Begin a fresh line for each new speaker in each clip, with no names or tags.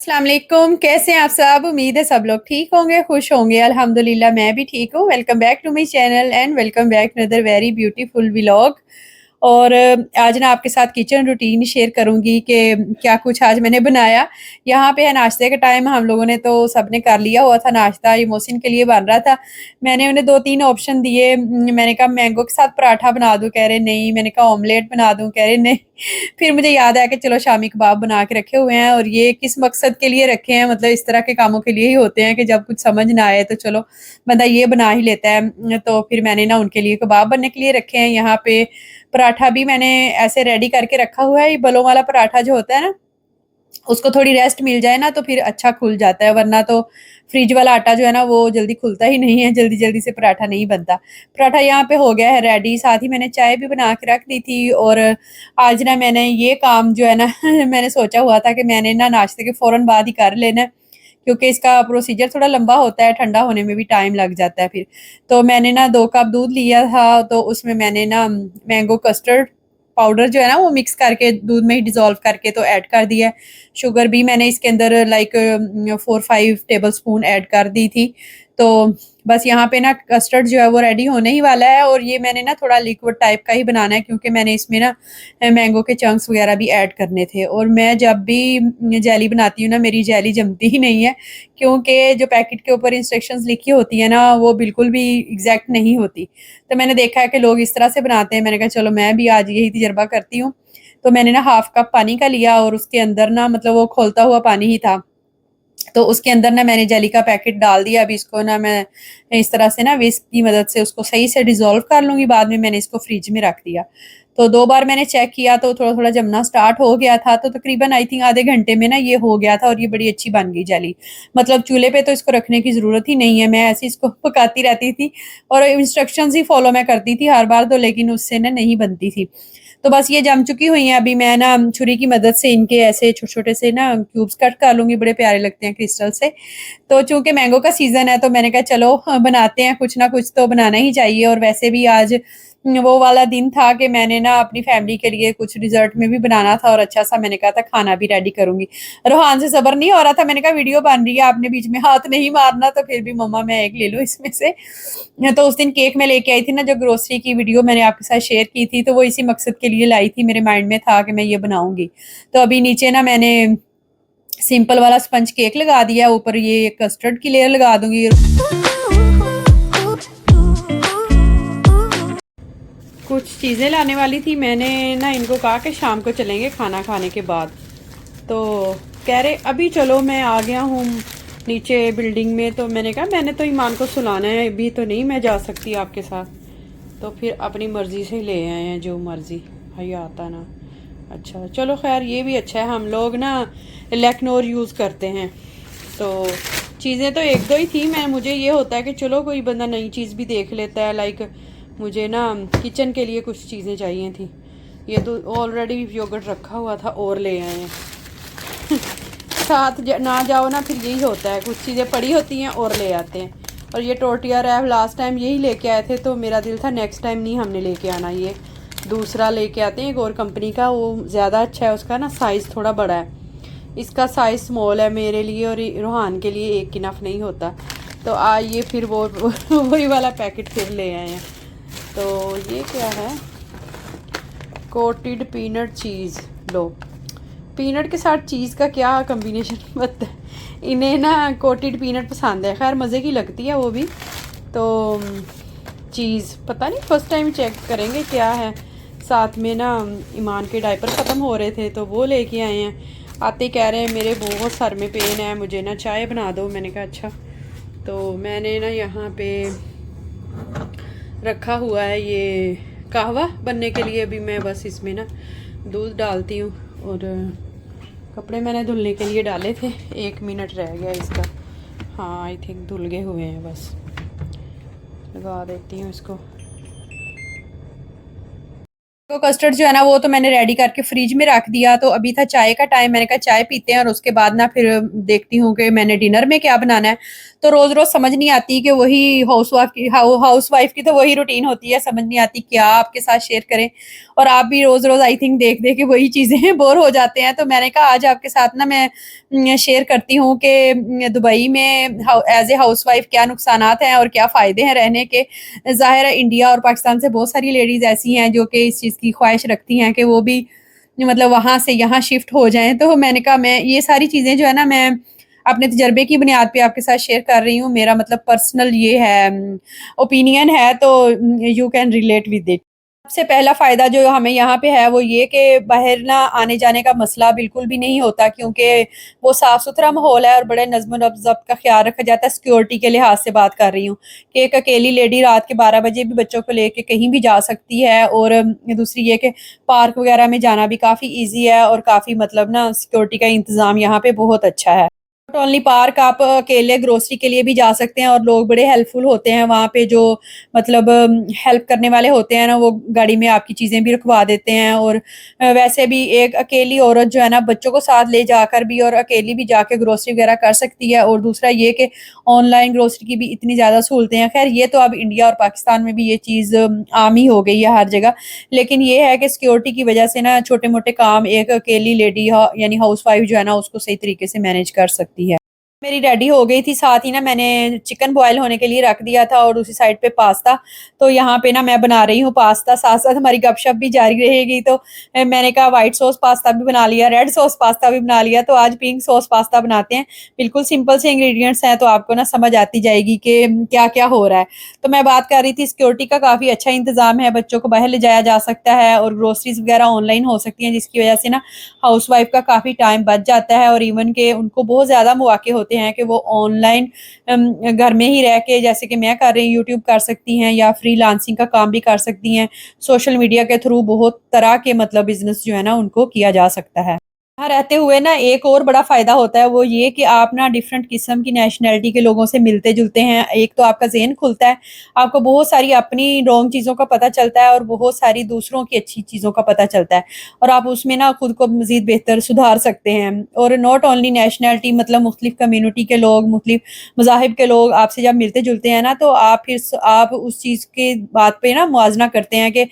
अस्सलाम वालेकुम। कैसे हैं आप सब? उम्मीद है सब लोग ठीक होंगे, खुश होंगे। अल्हम्दुलिल्लाह मैं भी ठीक हूँ। Welcome back to my channel and welcome back another very beautiful vlog. और आज ना आपके साथ किचन रूटीन शेयर करूँगी कि क्या कुछ आज मैंने बनाया। यहाँ पे है नाश्ते के टाइम, हम लोगों ने तो सबने कर लिया हुआ था नाश्ता, ये मोहसिन के लिए बन रहा था। मैंने उन्हें 2-3 ऑप्शन दिए। मैंने कहा मैंगो के साथ पराठा बना दूँ, कह रहे नहीं। मैंने कहा ऑमलेट बना दूँ, कह रहे नहीं। फिर मुझे याद आया कि चलो शामी कबाब बना के रखे हुए हैं, और ये किस मकसद के लिए रखे हैं, मतलब इस तरह के कामों के लिए ही होते हैं कि जब कुछ समझ ना आए तो चलो बंदा ये बना ही लेता है। तो फिर मैंने ना उनके लिए कबाब बनने के लिए रखे हैं। यहाँ पे पराठा भी मैंने ऐसे रेडी करके रखा हुआ है। ये बलों वाला पराठा जो होता है ना, उसको थोड़ी रेस्ट मिल जाए ना तो फिर अच्छा खुल जाता है, वरना तो फ्रिज वाला आटा जो है ना वो जल्दी खुलता ही नहीं है, जल्दी-जल्दी से पराठा नहीं बनता। पराठा यहाँ पे हो गया है रेडी, साथ ही मैंने चाय भी बना के रख दी थी। और आज ना मैंने ये काम जो है ना मैंने सोचा हुआ था कि मैंने ना नाश्ते के फ़ौरन बाद ही कर लेना है, क्योंकि इसका प्रोसीजर थोड़ा लंबा होता है, ठंडा होने में भी टाइम लग जाता है फिर। तो मैंने ना 2 कप दूध लिया था, तो उसमें मैंने ना मैंगो कस्टर्ड पाउडर जो है ना वो मिक्स करके दूध में ही डिज़ोल्व करके तो ऐड कर दिया है। शुगर भी मैंने इसके अंदर लाइक 4-5 टेबलस्पून ऐड कर दी थी। तो बस यहाँ पे ना कस्टर्ड जो है वो रेडी होने ही वाला है, और ये मैंने ना थोड़ा लिक्विड टाइप का ही बनाना है, क्योंकि मैंने इसमें ना मैंगो के चंक्स वगैरह भी ऐड करने थे। और मैं जब भी जेली बनाती हूँ ना, मेरी जेली जमती ही नहीं है, क्योंकि जो पैकेट के ऊपर इंस्ट्रक्शंस लिखी होती है ना वो बिल्कुल भी एग्जैक्ट नहीं होती। तो मैंने देखा है कि लोग इस तरह से बनाते हैं, मैंने कहा चलो मैं भी आज यही तजर्बा करती हूँ। तो मैंने ना हाफ कप पानी का लिया, और उसके अंदर ना मतलब वो खौलता हुआ पानी ही था। तो उसके अंदर ना मैंने जेली का पैकेट डाल दिया। अभी इसको ना मैं इस तरह से ना विस्क की मदद से उसको सही से डिज़ोल्व कर लूँगी, बाद में मैंने इसको फ्रिज में रख दिया। तो 2 बार मैंने चेक किया तो थोड़ा-थोड़ा जमना स्टार्ट हो गया था, तो तकरीबन आई थिंक आधे घंटे में ना ये हो गया था, और ये बड़ी अच्छी बन गई जेली। मतलब चूल्हे पे तो इसको रखने की ज़रूरत ही नहीं है, मैं ऐसे ही इसको पकाती रहती थी, और इंस्ट्रक्शंस ही फ़ॉलो मैं करती थी हर बार तो, लेकिन उससे ना नहीं बनती थी। तो बस ये जम चुकी हुई हैं। अभी मैं ना छुरी की मदद से इनके ऐसे छोटे-छोटे से ना क्यूब्स कट कर लूँगी, बड़े प्यारे लगते हैं क्रिस्टल से। तो चूँकि मैंगो का सीज़न है तो मैंने कहा चलो बनाते हैं, कुछ ना कुछ तो बनाना ही चाहिए। और वैसे भी आज वो वाला दिन था कि मैंने ना अपनी फैमिली के लिए कुछ डिज़र्ट में भी बनाना था, और अच्छा-सा मैंने कहा था खाना भी रेडी करूँगी। रोहान से सब्र नहीं हो रहा था, मैंने कहा वीडियो बन रही है, आपने बीच में हाथ नहीं मारना, तो फिर भी मम्मा मैं एक ले लूँ इसमें से। तो उस दिन केक मैं लेके आई थी ना, जो ग्रोसरी की वीडियो मैंने आपके साथ शेयर की थी, तो वो इसी मकसद के लिए लाई थी, मेरे माइंड में था कि मैं ये बनाऊँगी। तो अभी नीचे ना मैंने सिंपल वाला स्पंज केक लगा दिया, ऊपर ये कस्टर्ड की लेयर लगा दूँगी। कुछ चीज़ें लाने वाली थी, मैंने ना इनको कहा कि शाम को चलेंगे खाना खाने के बाद। तो कह रहे अभी चलो, मैं आ गया हूँ नीचे बिल्डिंग में। तो मैंने कहा मैंने तो ईमान को सुलाना है, अभी तो नहीं मैं जा सकती आपके साथ। तो फिर अपनी मर्ज़ी से ले आए हैं, जो मर्ज़ी भाई आता ना। अच्छा चलो खैर, ये भी अच्छा है, हम लोग ना लेक्नोर यूज़ करते हैं। तो चीज़ें तो एक दो ही थी, मैं मुझे ये होता है कि चलो कोई बंदा नई चीज़ भी देख लेता है। लाइक मुझे ना किचन के लिए कुछ चीज़ें चाहिए थी। ये तो ऑलरेडी योगर्ट रखा हुआ था और ले आए हैं। साथ ना जाओ ना, फिर यही होता है, कुछ चीज़ें पड़ी होती हैं और ले आते हैं। और ये टोर्टिया रैप लास्ट टाइम यही लेके आए थे, तो मेरा दिल था नेक्स्ट टाइम नहीं हमने लेके आना, ये दूसरा लेके आते हैं एक और कंपनी का, वो ज़्यादा अच्छा है, उसका ना साइज़ थोड़ा बड़ा है। इसका साइज़ स्मॉल है मेरे लिए, और रोहान के लिए एक इनफ नहीं होता। तो ये फिर वो वही वाला पैकेट फिर ले आए हैं। तो ये क्या है, कोटेड पीनट चीज़। लो, पीनट के साथ चीज़ का क्या कम्बिनेशन बनता है। इन्हें ना कोटेड पीनट पसंद है, खैर मज़े की लगती है वो भी। तो चीज़ पता नहीं, फ़र्स्ट टाइम चेक करेंगे क्या है। साथ में ना ईमान के डायपर ख़त्म हो रहे थे तो वो लेके आए हैं। आते कह रहे हैं मेरे बहुत सर में पेन है, मुझे ना चाय बना दो। मैंने कहा अच्छा। तो मैंने ना यहाँ पे रखा हुआ है ये कहवा बनने के लिए। अभी मैं बस इसमें ना दूध डालती हूँ, और कपड़े मैंने धुलने के लिए डाले थे, 1 मिनट रह गया इसका। हाँ आई थिंक धुल गए हुए हैं, बस लगा देती हूँ इसको। तो कस्टर्ड जो है ना वो तो मैंने रेडी करके फ्रिज में रख दिया। तो अभी था चाय का टाइम, मैंने कहा चाय पीते हैं और उसके बाद ना फिर देखती हूँ कि मैंने डिनर में क्या बनाना है। तो रोज रोज समझ नहीं आती कि वही हाउस वाइफ की तो वही रूटीन होती है, समझ नहीं आती क्या आपके साथ शेयर करें। और आप भी रोज रोज आई थिंक देख देख के वही चीजें बोर हो जाते हैं। तो मैंने कहा आज आपके साथ ना मैं शेयर करती हूँ कि दुबई में एज ए हाउस वाइफ क्या नुकसानात हैं और क्या फ़ायदे हैं रहने के। ज़ाहिर है इंडिया और पाकिस्तान से बहुत सारी लेडीज़ ऐसी हैं जो कि इस चीज़ की ख्वाहिश रखती हैं कि वो भी मतलब वहाँ से यहाँ शिफ्ट हो जाएँ। तो मैंने कहा मैं ये सारी चीज़ें जो है ना मैं अपने तजर्बे की बुनियाद पे आपके साथ शेयर कर रही हूँ। मेरा मतलब पर्सनल ये है ओपिनियन है, तो you can relate with it. सबसे पहला फ़ायदा जो हमें यहाँ पे है वो ये कि बाहर ना आने-जाने का मसला बिल्कुल भी नहीं होता, क्योंकि वो साफ़-सुथरा माहौल है और बड़े नज़्म और ज़ब्त का ख़्याल रखा जाता है। सिक्योरिटी के लिहाज़ से बात कर रही हूँ कि एक अकेली लेडी रात के 12 बजे भी बच्चों को लेके कहीं भी जा सकती है। और दूसरी ये कि पार्क वग़ैरह में जाना भी काफ़ी ईज़ी है और काफ़ी मतलब ना सिक्योरिटी का इंतज़ाम यहाँ पे बहुत अच्छा है। नॉट ओनली पार्क, आप अकेले ग्रोसरी के लिए भी जा सकते हैं और लोग बड़े हेल्पफुल होते हैं वहाँ पे। जो मतलब हेल्प करने वाले होते हैं ना, वो गाड़ी में आपकी चीज़ें भी रखवा देते हैं। और वैसे भी एक अकेली औरत जो है ना बच्चों को साथ ले जाकर भी और अकेली भी जाके ग्रोसरी वगैरह कर सकती है। और दूसरा ये कि ऑनलाइन ग्रोसरी की भी इतनी ज़्यादा सहूलतें हैं। खैर ये तो अब इंडिया और पाकिस्तान में भी ये चीज़ आम ही हो गई है हर जगह। लेकिन ये है कि सिक्योरिटी की वजह से ना छोटे-मोटे काम एक अकेली लेडी यानी हाउसवाइफ जो है ना उसको सही तरीके से मैनेज कर सकती है। मेरी रेडी हो गई थी, साथ ही ना मैंने चिकन बॉयल होने के लिए रख दिया था और उसी साइड पे पास्ता। तो यहाँ पे ना मैं बना रही हूँ पास्ता, साथ-साथ हमारी गपशप भी जारी रहेगी। तो मैंने कहा व्हाइट सॉस पास्ता भी बना लिया, रेड सॉस पास्ता भी बना लिया, तो आज पिंक सॉस पास्ता बनाते हैं। बिल्कुल सिंपल से इंग्रीडिएंट्स हैं, तो आपको ना समझ आती जाएगी कि क्या-क्या हो रहा है। तो मैं बात कर रही थी सिक्योरिटी का काफ़ी अच्छा इंतज़ाम है, बच्चों को बाहर ले जाया जा सकता है और ग्रोसरीज़ वगैरह ऑनलाइन हो सकती हैं, जिसकी वजह से ना हाउसवाइफ का काफ़ी टाइम बच जाता है। और इवन के उनको बहुत ज़्यादा मौके होते हैं कि वो ऑनलाइन घर में ही रह के, जैसे कि मैं कर रही हूँ, यूट्यूब कर सकती हैं या फ्रीलांसिंग का काम भी कर सकती हैं। सोशल मीडिया के थ्रू बहुत तरह के मतलब बिज़नेस जो है ना उनको किया जा सकता है। यहाँ रहते हुए ना एक और बड़ा फ़ायदा होता है, वो ये कि आप ना डिफरेंट किस्म की नेशनैलिटी के लोगों से मिलते-जुलते हैं। एक तो आपका ज़हन खुलता है, आपको बहुत सारी अपनी रॉन्ग चीज़ों का पता चलता है और बहुत सारी दूसरों की अच्छी चीज़ों का पता चलता है। और आप उसमें ना खुद को मज़ीद बेहतर सुधार सकते हैं। और नॉट ओनली नेशनैलिटी, मतलब मुख्तलिफ कम्युनिटी के लोग, मुख्तलिफ मज़ाहिब के लोग आपसे जब मिलते-जुलते हैं ना, तो आप फिर आप उस चीज़ के बात पे ना मुवाज़ना करते हैं कि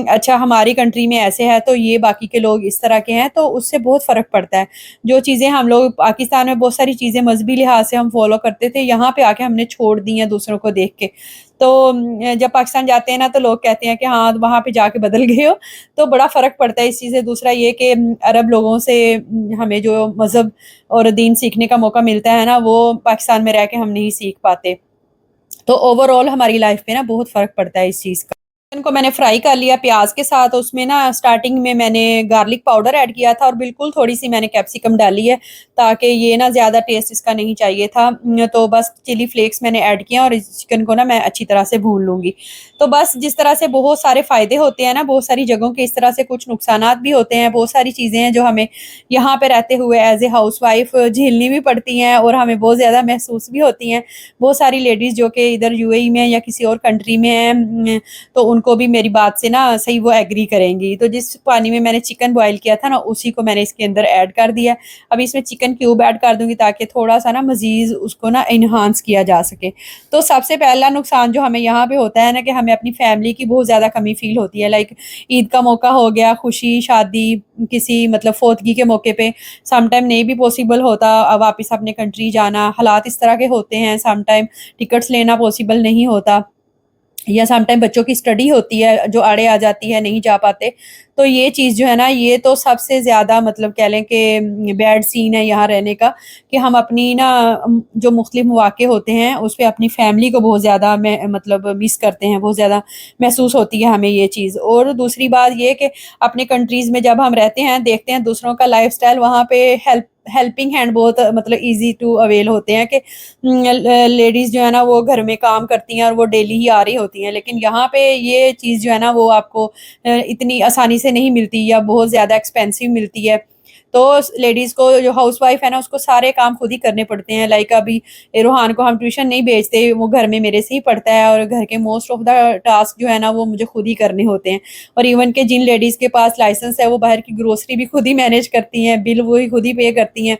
अच्छा हमारी कंट्री में ऐसे है तो ये बाकी के लोग इस तरह के हैं, तो उससे बहुत फ़र्क पड़ता है। जो चीज़ें हम लोग पाकिस्तान में बहुत सारी चीज़ें मज़हबी लिहाज़ से हम फ़ॉलो करते थे, यहाँ पे आके हमने छोड़ दी हैं दूसरों को देख के। तो जब पाकिस्तान जाते हैं ना तो लोग कहते हैं कि हाँ, वहाँ पे जाके बदल गए हो, तो बड़ा फ़र्क पड़ता है इस चीज़ से। दूसरा ये कि अरब लोगों से हमें जो मज़हब और दीन सीखने का मौका मिलता है ना, वो पाकिस्तान में रह के हम नहीं सीख पाते। तो ओवरऑल हमारी लाइफ़ पे ना बहुत फ़र्क पड़ता है इस चीज़ का। चिकन को मैंने फ्राई कर लिया प्याज़ के साथ, उसमें ना स्टार्टिंग में मैंने गार्लिक पाउडर ऐड किया था और बिल्कुल थोड़ी-सी मैंने कैप्सिकम डाली है, ताकि ये ना ज़्यादा टेस्ट इसका नहीं चाहिए था। तो बस चिली फ्लेक्स मैंने ऐड किया और इस चिकन को ना मैं अच्छी तरह से भून लूँगी। तो बस जिस तरह से बहुत सारे फ़ायदे होते हैं ना, बहुत सारी जगहों के इस तरह से कुछ नुकसानात भी होते हैं, बहुत सारी चीज़ें हैं जो हमें यहाँ पे रहते हुए एज़ ए हाउसवाइफ़ झेलनी भी पड़ती हैं और हमें बहुत ज़्यादा महसूस भी होती हैं। बहुत सारी लेडीज़ जो कि इधर यूएई में या किसी और कंट्री में हैं, तो उनको भी मेरी बात से ना सही वो एग्री करेंगी। तो जिस पानी में मैंने चिकन बॉयल किया था ना, उसी को मैंने इसके अंदर ऐड कर दिया। अब इसमें चिकन क्यूब ऐड कर दूँगी ताकि थोड़ा-सा ना मज़ीद उसको ना एनहांस किया जा सके। तो सबसे पहला नुकसान जो हमें यहाँ पे होता है ना, कि हमें अपनी फैमिली की बहुत ज़्यादा कमी फ़ील होती है। लाइक ईद का मौका हो गया, खुशी, शादी, किसी मतलब फ़ौतगी के मौके पे सम टाइम नहीं भी पॉसिबल होता वापस अपने कंट्री जाना। हालात इस तरह के होते हैं, सम टाइम टिकट्स लेना पॉसिबल नहीं होता। या सम टाइम बच्चों की स्टडी होती है जो आड़े आ जाती है, नहीं जा पाते। तो ये चीज़ जो है ना, ये तो सबसे ज़्यादा मतलब कह लें कि बैड सीन है यहाँ रहने का, कि हम अपनी ना जो मुख्तलिफ मौक़े होते हैं उस पे अपनी फैमिली को बहुत ज़्यादा में मतलब मिस करते हैं, बहुत ज़्यादा महसूस होती है हमें ये चीज़। और दूसरी बात ये कि अपने कंट्रीज़ में जब हम रहते हैं, देखते हैं दूसरों का लाइफ़स्टाइल, वहाँ पे हेल्पिंग हैंड बहुत मतलब ईज़ी टू अवेल होते हैं कि लेडीज़ जो है ना वो घर में काम करती हैं और वो डेली ही आ रही होती हैं। लेकिन यहाँ पे ये चीज़ जो है ना वो आपको इतनी आसानी से नहीं मिलती या बहुत ज़्यादा एक्सपेंसिव मिलती है। तो लेडीज़ को, जो हाउसवाइफ है ना, उसको सारे काम खुद ही करने पड़ते हैं। लाइक अभी रोहान को हम ट्यूशन नहीं भेजते, वो घर में मेरे से ही पढ़ता है और घर के मोस्ट ऑफ द टास्क जो है ना वो मुझे खुद ही करने होते हैं। और इवन के जिन लेडीज़ के पास लाइसेंस है वो बाहर की ग्रोसरी भी खुद ही मैनेज करती हैं, बिल वो ही खुद ही पे करती हैं।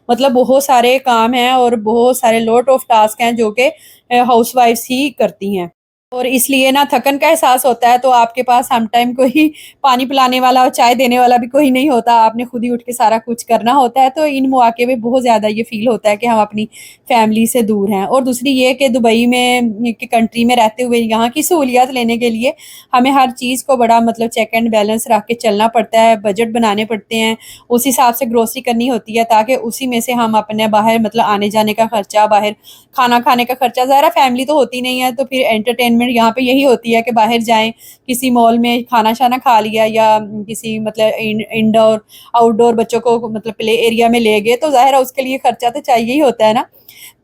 मतलब बहुत सारे काम हैं और बहुत सारे लॉट ऑफ टास्क हैं जो कि हाउसवाइफ्स ही करती हैं। और इसलिए ना थकन का एहसास होता है, तो आपके पास सम टाइम कोई पानी पिलाने वाला और चाय देने वाला भी कोई नहीं होता, आपने खुद ही उठ के सारा कुछ करना होता है। तो इन मौके में बहुत ज़्यादा ये फ़ील होता है कि हम अपनी फैमिली से दूर हैं। और दूसरी ये कि दुबई में की कंट्री में रहते हुए यहाँ की सहूलियत लेने के लिए हमें हर चीज़ को बड़ा मतलब चेक एंड बैलेंस रख के चलना पड़ता है, बजट बनाने पड़ते हैं, उस हिसाब से ग्रोसरी करनी होती है ताकि उसी में से हम अपने बाहर मतलब आने-जाने का खर्चा, बाहर खाना खाने का खर्चा, ज़ाहिर है फैमिली तो होती नहीं है, तो फिर एंटरटेनमेंट यहाँ पे यही होती है कि बाहर जाएँ, किसी मॉल में खाना-शाना खा लिया या किसी मतलब इंडोर, आउटडोर बच्चों को मतलब प्ले एरिया में ले गए, तो ज़ाहिर है उसके लिए खर्चा तो चाहिए ही होता है ना।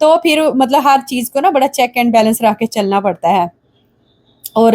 तो फिर मतलब हर चीज़ को ना बड़ा चेक एंड बैलेंस रख के चलना पड़ता है। और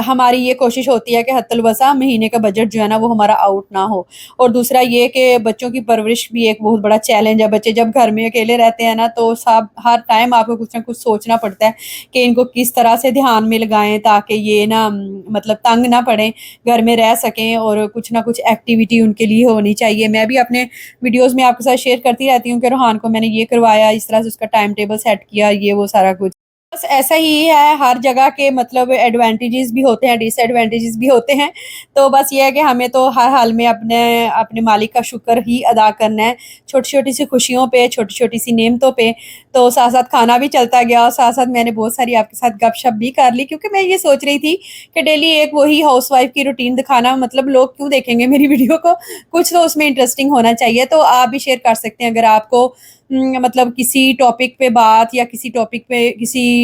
हमारी ये कोशिश होती है कि हत्तल-वसा महीने का बजट जो है ना वो हमारा आउट ना हो। और दूसरा ये कि बच्चों की परवरिश भी एक बहुत बड़ा चैलेंज है। बच्चे जब घर में अकेले रहते हैं ना तो सब हर टाइम आपको कुछ ना कुछ सोचना पड़ता है कि इनको किस तरह से ध्यान में लगाएँ ताकि ये ना मतलब तंग ना पड़ें, घर में रह सकें और कुछ ना कुछ एक्टिविटी उनके लिए होनी चाहिए। मैं भी अपने वीडियोज़ में आपके साथ शेयर करती रहती हूँ कि रोहान को मैंने ये करवाया, इस तरह से उसका टाइम टेबल सेट किया, ये वो सारा कुछ। बस ऐसा ही है, हर जगह के मतलब एडवांटेजेस भी होते हैं, डिसएडवांटेजेस भी होते हैं। तो बस ये है कि हमें तो हर हाल में अपने अपने मालिक का शुक्र ही अदा करना है। छोटी-छोटी सी खुशियों पे, छोटी-छोटी सी नेमतों पे, तो साथ-साथ खाना भी चलता गया और साथ-साथ मैंने बहुत सारी आपके साथ गपशप भी कर ली, क्योंकि मैं ये सोच रही थी कि डेली एक वही हाउसवाइफ की रूटीन दिखाना, मतलब लोग क्यों देखेंगे मेरी वीडियो को? कुछ तो उसमें इंटरेस्टिंग होना चाहिए। तो आप भी शेयर कर सकते हैं अगर आपको मतलब किसी टॉपिक पे बात या किसी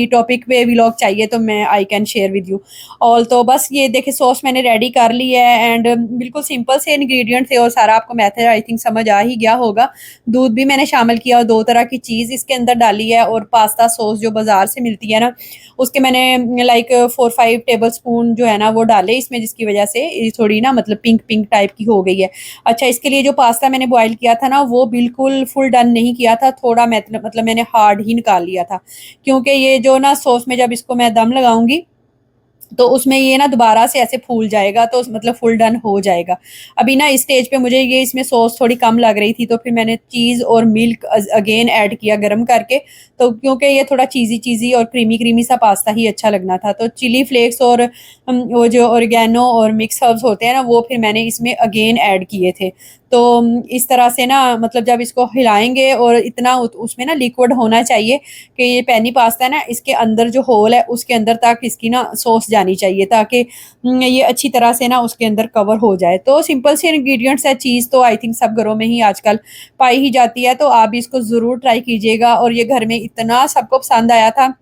टॉपिक पे व्लॉग चाहिए, तो मैं I can share with you all. तो बस ये देखिए सॉस मैंने रेडी कर ली है एंड बिल्कुल सिंपल से इंग्रेडिएंट थे और सारा आपको मेथड आई थिंक समझ आ ही गया होगा। दूध भी मैंने शामिल किया और 2 तरह की चीज़ इसके अंदर डाली है और पास्ता सॉस जो बाज़ार से मिलती है ना, उसके मैंने लाइक 4-5 टेबलस्पून जो है ना वो डाले इसमें, जिसकी वज़ह से ये थोड़ी ना मतलब पिंक-पिंक टाइप की हो गई है। अच्छा, इसके लिए जो पास्ता मैंने बॉयल किया था ना वो बिल्कुल फुल डन नहीं किया था, थोड़ा मतलब मैंने हार्ड ही निकाल लिया था। क्योंकि ये जो ना सॉस में जब इसको मैं दम लगाऊँगी तो उसमें ये ना दोबारा से ऐसे फूल जाएगा, तो मतलब फुल डन हो जाएगा। अभी ना इस स्टेज पे मुझे ये इसमें सॉस थोड़ी कम लग रही थी, तो फिर मैंने चीज़ और मिल्क अगेन ऐड किया गरम करके, तो क्योंकि ये थोड़ा चीज़ी-चीज़ी और क्रीमी-क्रीमी सा पास्ता ही अच्छा लगना था। तो चिली फ्लेक्स और वो जो ऑरिगैनो और मिक्स हर्ब्स होते हैं ना वो फिर मैंने इसमें अगेन ऐड किए थे। तो इस तरह से ना मतलब जब इसको हिलाएँगे और इतना उसमें ना लिक्विड होना चाहिए कि ये पेनी पास्ता है ना इसके अंदर जो होल है उसके अंदर तक इसकी ना सॉस जानी चाहिए, ताकि ये अच्छी तरह से ना उसके अंदर कवर हो जाए। तो सिंपल से इंग्रीडिएंट्स है, चीज़ तो आई थिंक सब घरों में ही आजकल पाई ही जाती है, तो आप भी इसको ज़रूर ट्राई कीजिएगा। और ये घर में इतना सबको पसंद आया था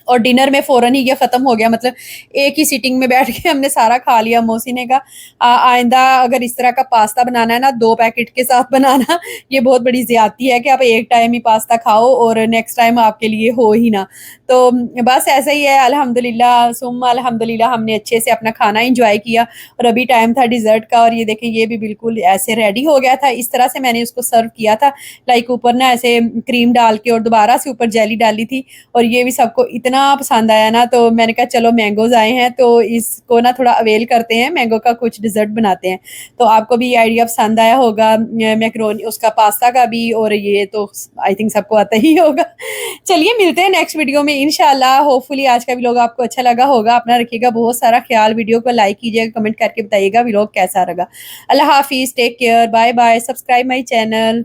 और डिनर में फ़ौरन ही ये ख़त्म हो गया, मतलब एक ही सिटिंग में बैठ के हमने सारा खा लिया। मौसी ने कहा आइंदा अगर इस तरह का पास्ता बनाना है ना 2 पैकेट के साथ बनाना, ये बहुत बड़ी ज़्यादती है कि आप एक टाइम ही पास्ता खाओ और नेक्स्ट टाइम आपके लिए हो ही ना। तो बस ऐसा ही है, अल्हम्दुलिल्लाह सुम्मा अल्हम्दुलिल्लाह हमने अच्छे से अपना खाना एन्जॉय किया। और अभी टाइम था डिज़र्ट का और ये देखें ये भी बिल्कुल ऐसे रेडी हो गया था। इस तरह से मैंने उसको सर्व किया था, लाइक ऊपर ना ऐसे क्रीम डाल के और दोबारा से ऊपर जेली डाली थी। और ये भी सबको इतना पसंद आया ना, तो मैंने कहा चलो मैंगोज़ आए हैं तो इसको ना थोड़ा अवेल करते हैं, मैंगो का कुछ डिज़र्ट बनाते हैं। तो आपको भी ये आइडिया पसंद आया होगा मैकरोनी उसका पास्ता का भी, और ये तो आई थिंक सबको आता ही होगा। चलिए मिलते हैं नेक्स्ट वीडियो में इंशाल्लाह। होपफुली आज का व्लॉग आपको अच्छा लगा होगा। अपना रखिएगा बहुत सारा ख्याल, वीडियो को लाइक कीजिएगा, कमेंट करके बताइएगा व्लॉग कैसा लगा। अल्लाह हाफ़िज़, take care, bye bye, subscribe my channel.